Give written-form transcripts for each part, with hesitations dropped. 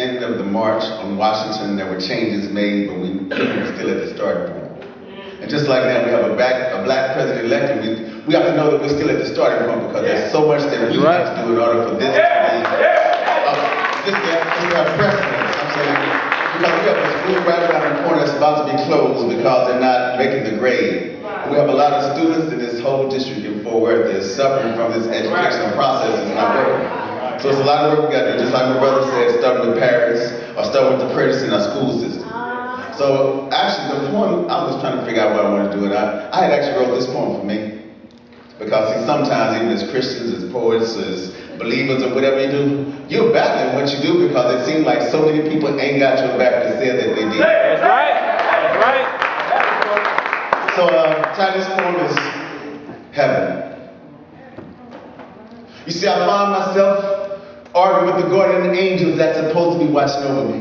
end of the march on Washington, there were changes made, but we were still at the starting point. And just like that, we have a black president-elect, and we have to know that we're still at the starting point because there's so much that we have to do in order for this to be, this to have precedence. I'm saying, because we have a school right around the corner that's about to be closed because they're not making the grade. We have a lot of students in this whole district in Fort Worth that is suffering from this educational process that's not working. So it's a lot of work we got to do, just like my brother said, starting with parents or starting with the parents in our school system. So actually the poem, I was trying to figure out what I wanted to do, and I had actually wrote this poem for me. Because see, sometimes even as Christians, as poets, as believers or whatever you do, you're battling what you do because it seems like so many people ain't got your back to say that they did. That's right. That's right. So title this poem is Heaven. You see, I find myself arguing with the guardian angels that's supposed to be watching over me.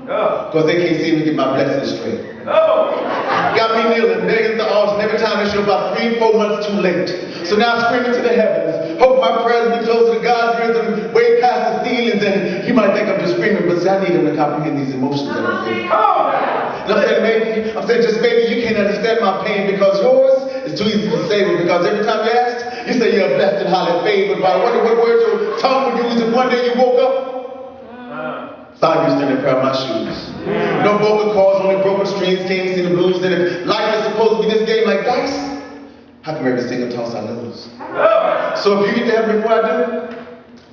Because they can't see me get my blessings straight. Got me kneeling, begging at the altar, and every time they show about 3-4 months too late. So now I'm screaming to the heavens, hope my prayers be closer to God's ears and way past the ceilings. And you might think I'm just screaming, but see, I need him to comprehend these emotions that I'm feeling. And I'm saying just maybe you can't understand my pain because yours is too easy to save it. Because every time you ask, you say you're blessed and highly favored. But I wonder what words your tongue would use if one day you woke up. Thought you standing a pair of my shoes. No vocal cords, only broken strings, can't see the blues. And if life is supposed to be this game like dice, how come every single toss I lose? So if you get to heaven before I do,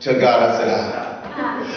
tell God I said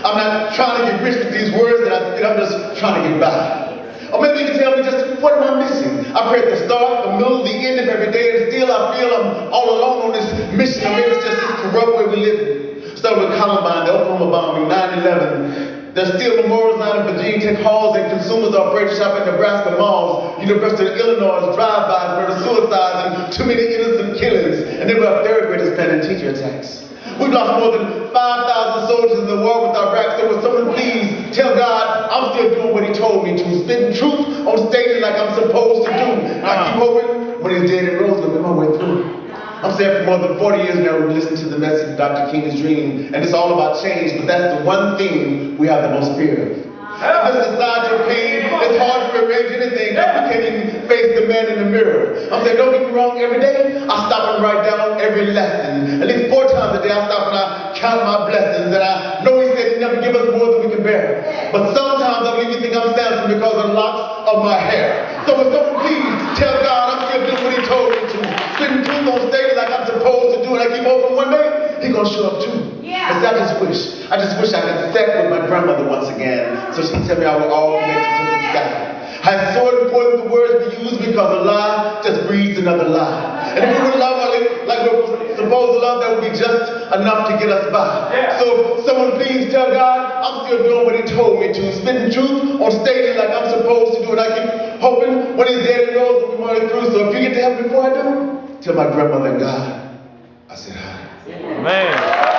I'm not trying to get rich with these words that I'm just trying to get by. Or maybe you can tell me just what am I missing? I pray at the start, the middle, the end of every day, and still I feel I'm all alone on this mission. Or maybe it's just this corrupt way we live. Starting with Columbine, the Oklahoma bombing, 9/11. There's still memorials lined in Virginia Tech halls, and consumers are afraid to shop at Nebraska malls. University of Illinois, drive-bys, murder, suicides, and too many innocent killings. And then we have third graders planning teacher attacks. We've lost more than 5,000 soldiers in the war with Iraq. So will someone please tell God I'm still doing what he told me to, spitting truth on stage like I'm supposed to do. And I keep hoping when he's dead and rose, I'll make my way through. I'm saying for more than 40 years now we've listened to the message of Dr. King's dream, and it's all about change, but that's the one thing we have the most fear of. In this society of pain, it's hard to arrange anything because we can't even face the man in the mirror. I'm saying, don't get me wrong, every day I stop and write down every lesson. At least 4 times a day I stop and I count my blessings, and I know he said he never give us more than we can bear. But sometimes I believe you think I'm Samson because of the locks of my hair. So will someone please tell God I'm still doing what he told me to, spitting truth on stage like I'm supposed to do, and I keep hoping one day he's gonna show up too. And see, I just wish I could step with my grandmother once again, so she can tell me I was all connected to the sky. It's so important the words we use because a lie just breeds another lie. And if we would love like we're supposed to love, that would be just enough to get us by. So someone please tell God I'm still doing what he told me to, spitting truth on stages like I'm supposed to do, and I keep hoping when he's dead and rose we'll be running through. So if you get to heaven before I do, tell my grandmother and God I said hi. Man.